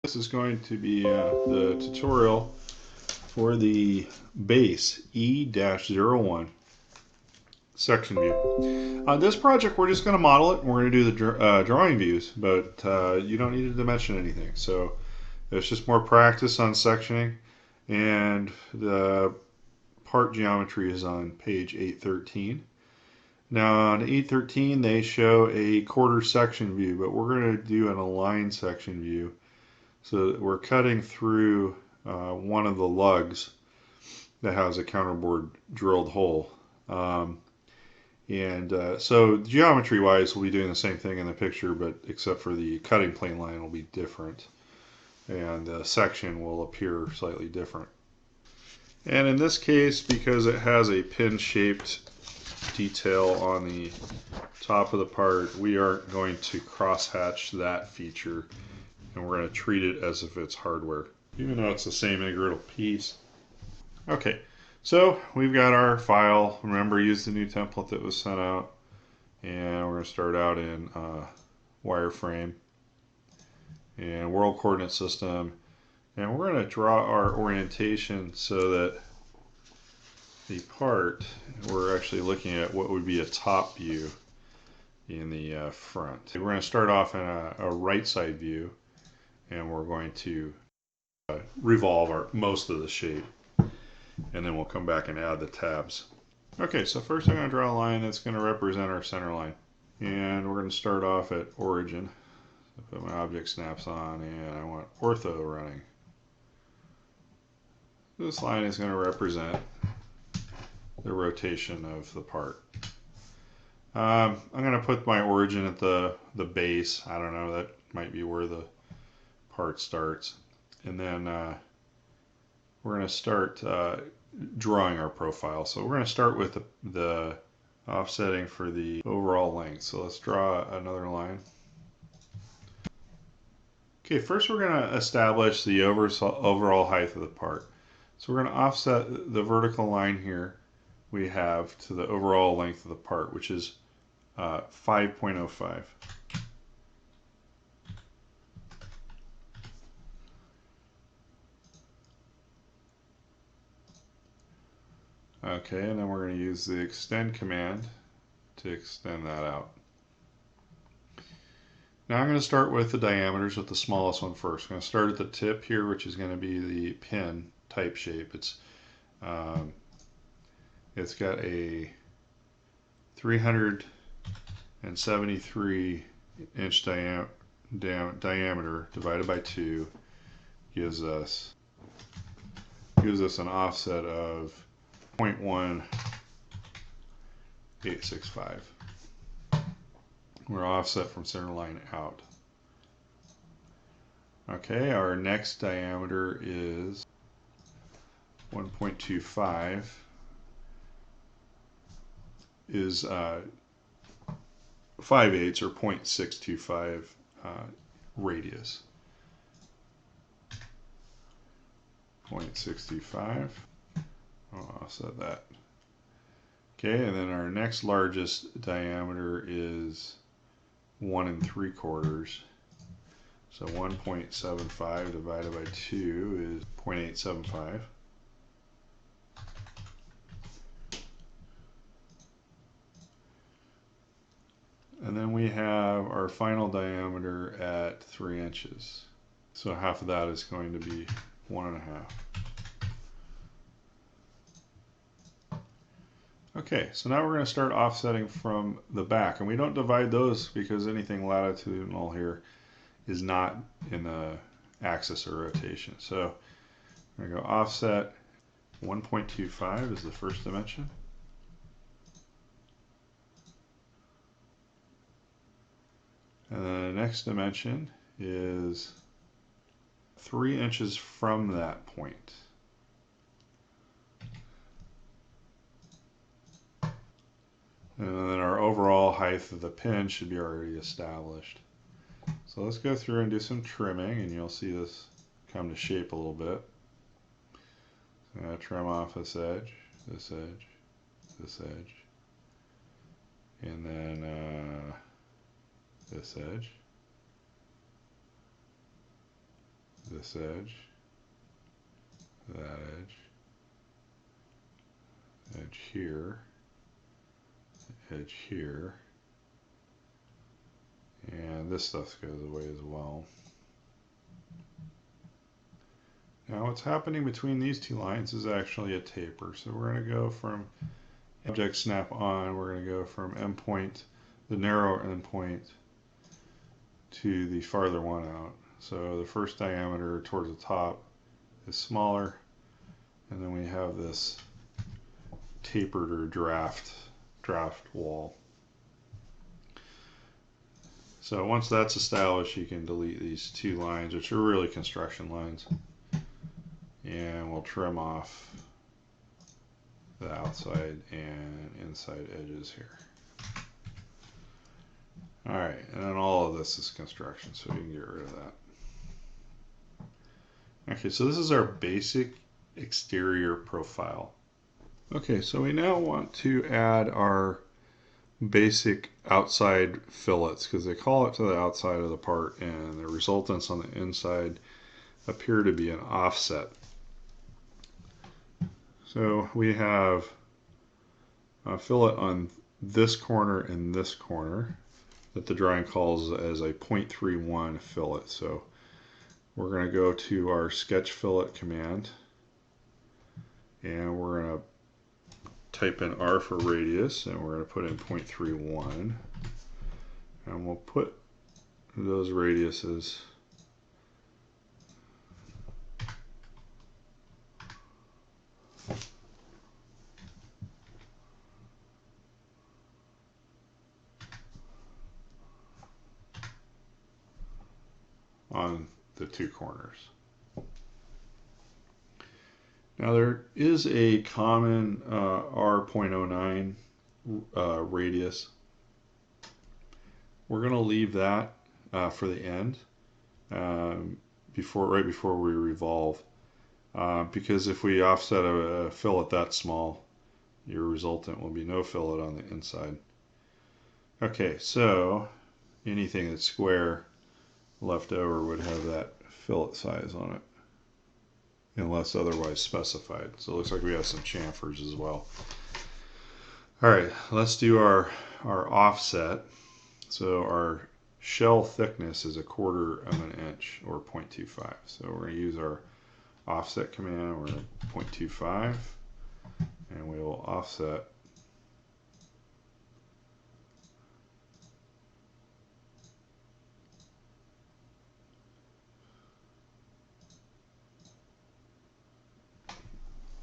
This is going to be the tutorial for the base E-01 section view. On this project, we're just going to model it, and we're going to do the drawing views, but you don't need to dimension anything. So it's just more practice on sectioning, and the part geometry is on page 813. Now on 813, they show a quarter section view, but we're going to do an aligned section view. So we're cutting through one of the lugs that has a counterbore drilled hole. So geometry wise, we'll be doing the same thing in the picture, but except for the cutting plane line will be different. And the section will appear slightly different. And in this case, because it has a pin-shaped detail on the top of the part, we aren't going to cross-hatch that feature, and we're going to treat it as if it's hardware, even though it's the same integral piece. Okay, so we've got our file. Remember, use the new template that was sent out, and we're going to start out in wireframe and world coordinate system, and we're going to draw our orientation so that the part, we're actually looking at what would be a top view in the front. We're going to start off in a right side view, and we're going to revolve most of the shape, and then we'll come back and add the tabs. Okay, so first I'm going to draw a line that's going to represent our center line, and we're going to start off at origin. So put my object snaps on, and I want ortho running. This line is going to represent the rotation of the part. I'm going to put my origin at the base. I don't know, that might be where the part starts. And then we're going to start drawing our profile. So we're going to start with the offsetting for the overall length. So let's draw another line. Okay, first we're going to establish the overall height of the part. So we're going to offset the vertical line here we have to the overall length of the part, which is 5.05. Okay, and then we're going to use the extend command to extend that out. Now I'm going to start with the diameters with the smallest one first. I'm going to start at the tip here, which is going to be the pin type shape. It's got a 373 inch diameter divided by 2 gives us an offset of 0.1865. We're offset from center line out. Okay, our next diameter is 1.25 is 5/8 or 0.625 radius. 0.625. I'll offset that. Okay, and then our next largest diameter is 1 3/4. So 1.75 divided by 2 is 0.875. And then we have our final diameter at 3 inches. So half of that is going to be 1.5. Okay, so now we're going to start offsetting from the back. And we don't divide those because anything latitudinal here is not in the axis of rotation. So we're going to go offset 1.25 is the first dimension. And then the next dimension is 3 inches from that point. And then our overall height of the pin should be already established. So let's go through and do some trimming, and you'll see this come to shape a little bit. So I'm going to trim off this edge, this edge, this edge, and then this edge. this edge, that edge here, edge here, and this stuff goes away as well. Now what's happening between these two lines is actually a taper. So we're going to go from object snap on, we're going to go from endpoint, the narrow endpoint, to the farther one out. So the first diameter towards the top is smaller, and then we have this tapered or draft wall. So once that's established, you can delete these two lines, which are really construction lines, and we'll trim off the outside and inside edges here. Alright, and then all of this is construction, so we can get rid of that. Okay, so this is our basic exterior profile. Okay, so we now want to add our basic outside fillets, because they call it to the outside of the part, and the resultants on the inside appear to be an offset. So we have a fillet on this corner and this corner that the drawing calls as a 0.31 fillet. So we're going to go to our sketch fillet command, and we're going to type in R for radius, and we're going to put in 0.31, and we'll put those radiuses on the two corners. Now there is a common R.09 radius. We're going to leave that for the end, right before we revolve, because if we offset a fillet that small, your resultant will be no fillet on the inside. Okay, so anything that's square left over would have that fillet size on it, unless otherwise specified. So it looks like we have some chamfers as well. Alright, let's do our offset. So our shell thickness is 1/4 of an inch, or 0.25. So we're going to use our offset command. We're going to 0.25, and we will offset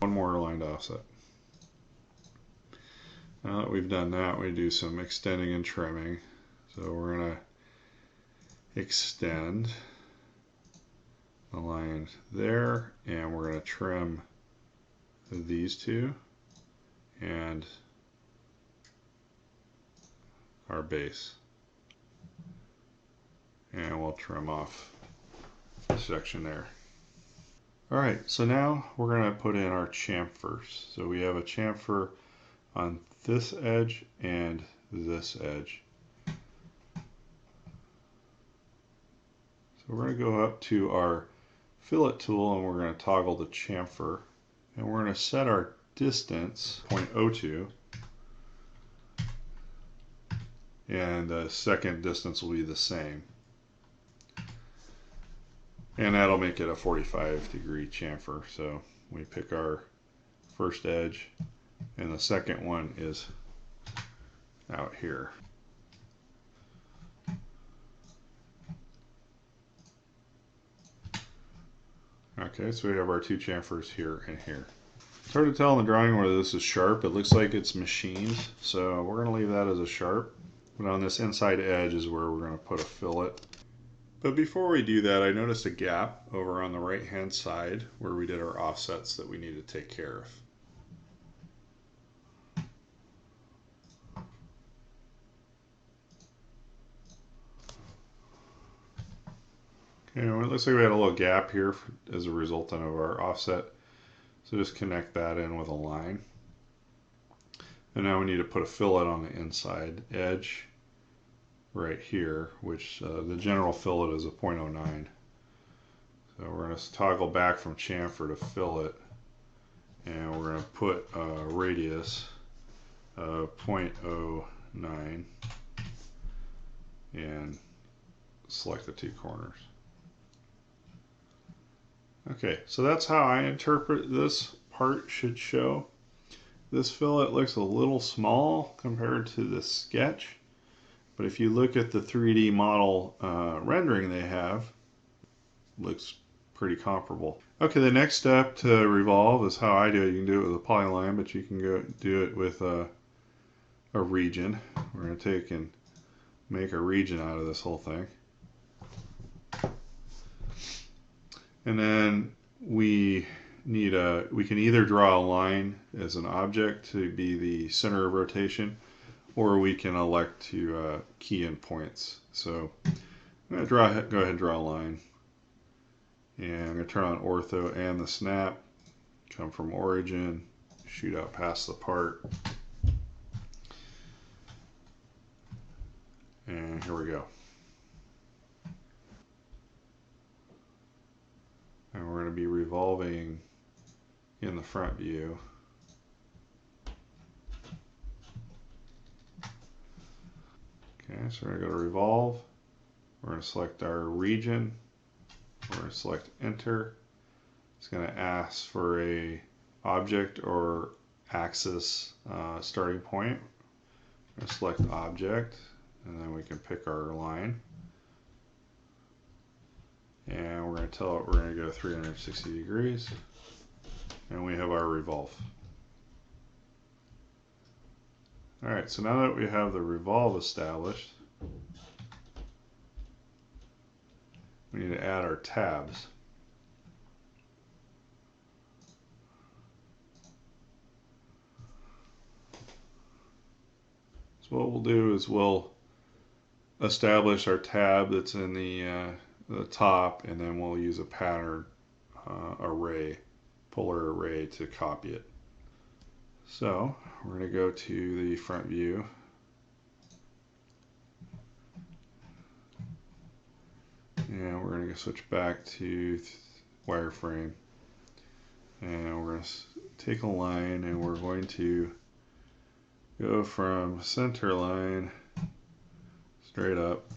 one more line to offset. Now that we've done that, we do some extending and trimming. So we're going to extend the line there, and we're going to trim these two and our base. And we'll trim off this section there. Alright, so now we're going to put in our chamfers. So we have a chamfer on this edge and this edge. So we're going to go up to our fillet tool, and we're going to toggle the chamfer, and we're going to set our distance 0.02, and the second distance will be the same. And that'll make it a 45-degree chamfer. So we pick our first edge, and the second one is out here. Okay, so we have our two chamfers here and here. It's hard to tell in the drawing whether this is sharp. It looks like it's machined, so we're going to leave that as a sharp. But on this inside edge is where we're going to put a fillet. But before we do that, I noticed a gap over on the right hand side where we did our offsets that we need to take care of. Okay, well, it looks like we had a little gap here as a resultant of our offset. So just connect that in with a line. And now we need to put a fillet on the inside edge right here, which the general fillet is a 0.09. So we're going to toggle back from chamfer to fillet, and we're going to put a radius of 0.09 and select the two corners. Okay, so that's how I interpret this part should show. This fillet looks a little small compared to the sketch, but if you look at the 3D model rendering they have, looks pretty comparable. Okay, the next step to revolve is how I do it. You can do it with a polyline, but you can go do it with a region. We're going to take and make a region out of this whole thing. And then we can either draw a line as an object to be the center of rotation, or we can elect to key in points. So I'm going to go ahead and draw a line. And I'm going to turn on ortho and the snap, come from origin, shoot out past the part. And here we go. And we're going to be revolving in the front view. Okay, so we're going to go to revolve. We're going to select our region. We're going to select enter. It's going to ask for a object or axis starting point. I'm going to select object, and then we can pick our line. And we're going to tell it we're going to go 360 degrees. And we have our revolve. Alright, so now that we have the revolve established, we need to add our tabs. So what we'll do is we'll establish our tab that's in the top, and then we'll use a pattern array, polar array, to copy it. So we're going to go to the front view. And we're going to switch back to wireframe. And we're going to take a line, and we're going to go from center line straight up.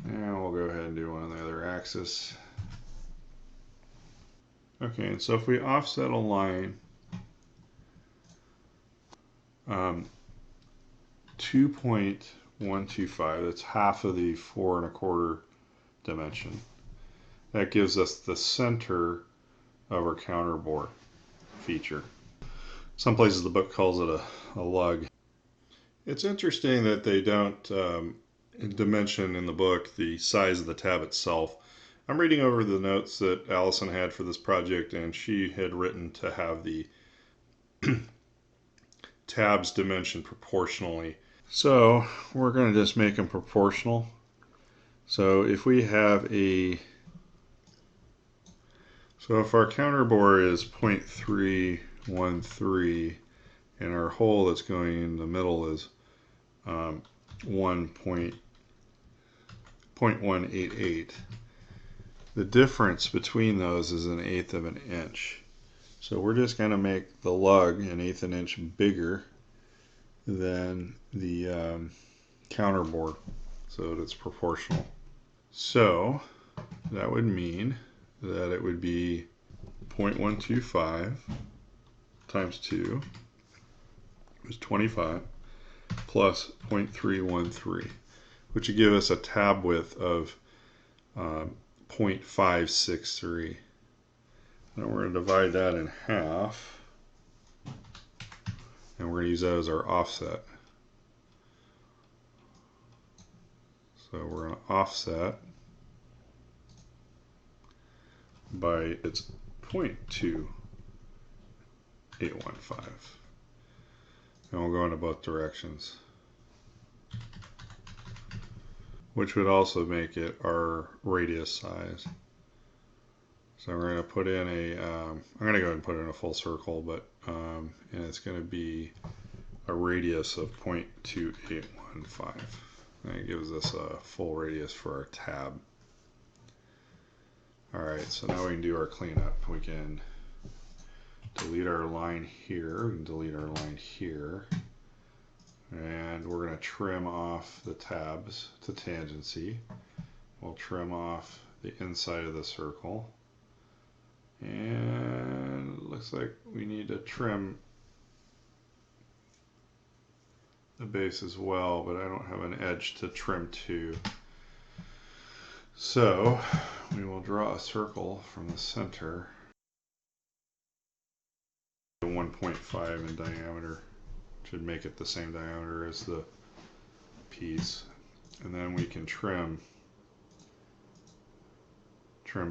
And we'll go ahead and do one on the other axis. Okay, and so if we offset a line 2.125, that's half of the 4 1/4 dimension. That gives us the center of our counterbore feature. Some places the book calls it a lug. It's interesting that they don't dimension in the book the size of the tab itself. I'm reading over the notes that Allison had for this project, and she had written to have the tabs dimensioned proportionally. So we're going to just make them proportional. So if we have if our counterbore is 0.313 and our hole that's going in the middle is 0.188, the difference between those is 1/8 of an inch. So we're just going to make the lug 1/8 of an inch bigger than the counterbore so that it's proportional. So that would mean that it would be 0.125 times 2 is 25 plus 0.313, which would give us a tab width of 0.563. Now we're going to divide that in half, and we're going to use that as our offset. So we're going to offset by its 0.2815. And we'll go into both directions, which would also make it our radius size. So we're going to put in I'm going to go ahead and put in a full circle, but and it's going to be a radius of 0.2815. That gives us a full radius for our tab. Alright, so now we can do our cleanup. We can delete our line here, we can delete our line here, and we're going to trim off the tabs to tangency. We'll trim off the inside of the circle, and it looks like we need to trim the base as well, but I don't have an edge to trim to. So we will draw a circle from the center, 1.5 in diameter, should make it the same diameter as the piece, and then we can trim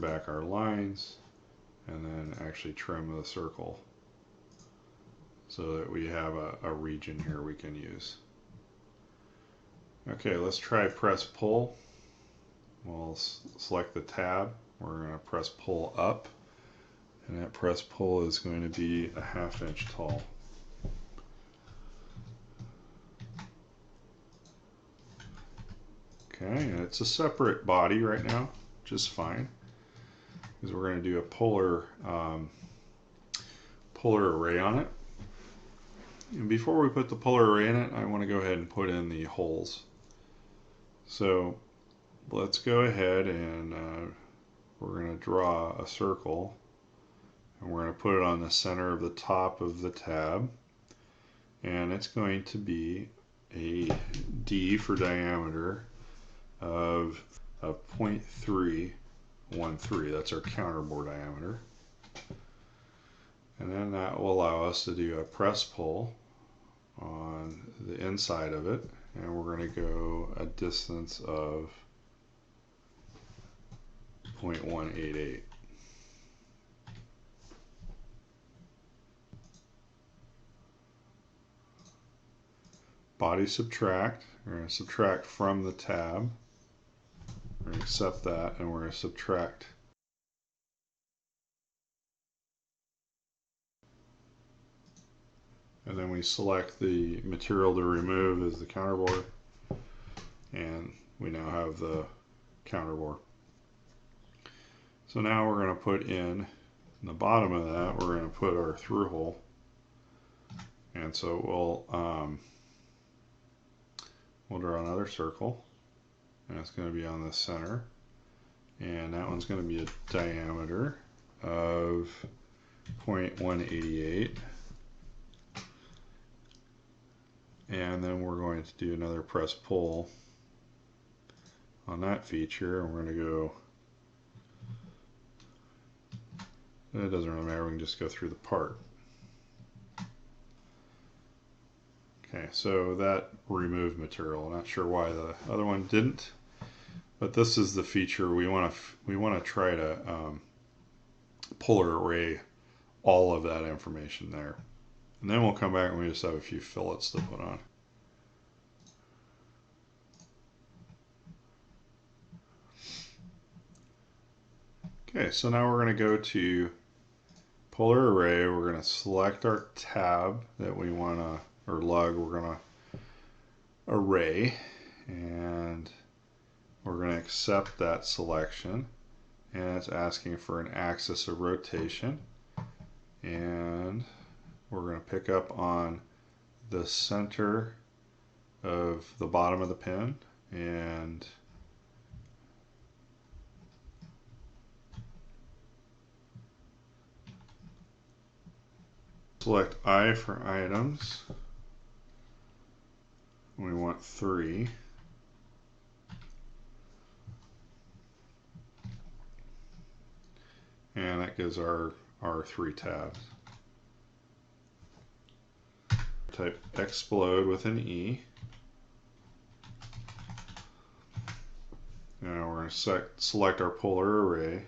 back our lines and then actually trim the circle so that we have a region here we can use. Okay, let's try press pull. We'll select the tab. We're going to press pull up, and that press pull is going to be a 1/2 inch tall. Okay, and it's a separate body right now, just fine, because we're going to do a polar array on it. And before we put the polar array in it, I want to go ahead and put in the holes. So let's go ahead and we're going to draw a circle, and we're going to put it on the center of the top of the tab, and it's going to be a D for diameter of 0.313. That's our counterbore diameter. And then that will allow us to do a press pull on the inside of it, and we're going to go a distance of 0.188. Body subtract, we're going to subtract from the tab. We're going to accept that, and we're going to subtract. And then we select the material to remove as the counterbore, and we now have the counterbore. So now we're going to put in the bottom of that, we're going to put our through hole. And so we'll draw another circle, and it's going to be on the center, and that one's going to be a diameter of 0.188. And then we're going to do another press pull on that feature, and we're going to go, it doesn't really matter, we can just go through the part. Okay, so that removed material. I'm not sure why the other one didn't, but this is the feature we want to try to polar array all of that information there. And then we'll come back and we just have a few fillets to put on. Okay, so now we're going to go to polar array. We're going to select our tab that we want to, or lug, we're going to array, and we're going to accept that selection, and it's asking for an axis of rotation, and we're going to pick up on the center of the bottom of the pin, and select I for items. We want 3. And that gives our 3 tabs. Type explode with an E. Now we're going to select our polar array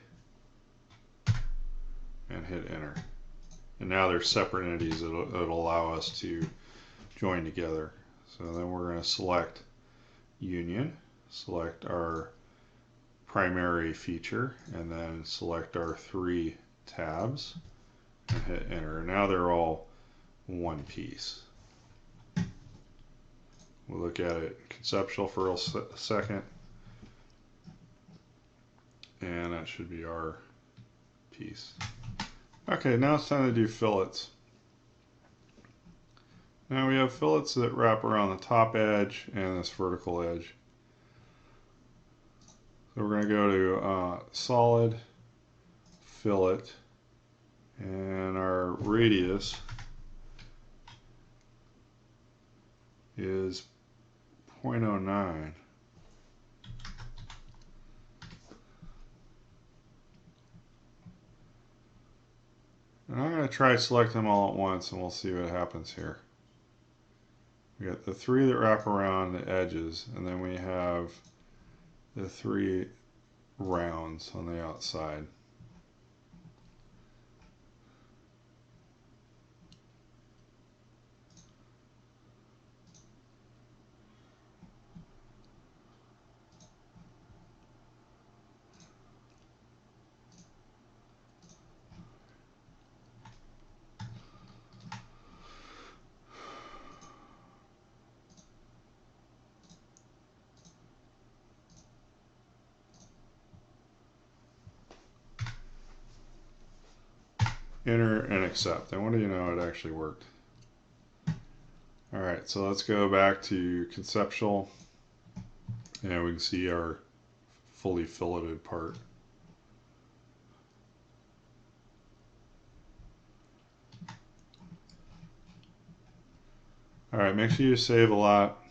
and hit enter. And now they're separate entities that'll allow us to join together. So then we're going to select union, select our primary feature, and then select our 3 tabs and hit enter. Now they're all one piece. We'll look at it conceptual for a second, and that should be our piece. Okay, now it's time to do fillets. Now we have fillets that wrap around the top edge and this vertical edge. So we're going to go to solid, fillet, and our radius is 0.09. And I'm going to try select them all at once and we'll see what happens here. We got the three that wrap around the edges, and then we have the three rounds on the outside. Enter and accept. And what do you know, it actually worked. Alright, so let's go back to conceptual, and we can see our fully filleted part. Alright, make sure you save a lot.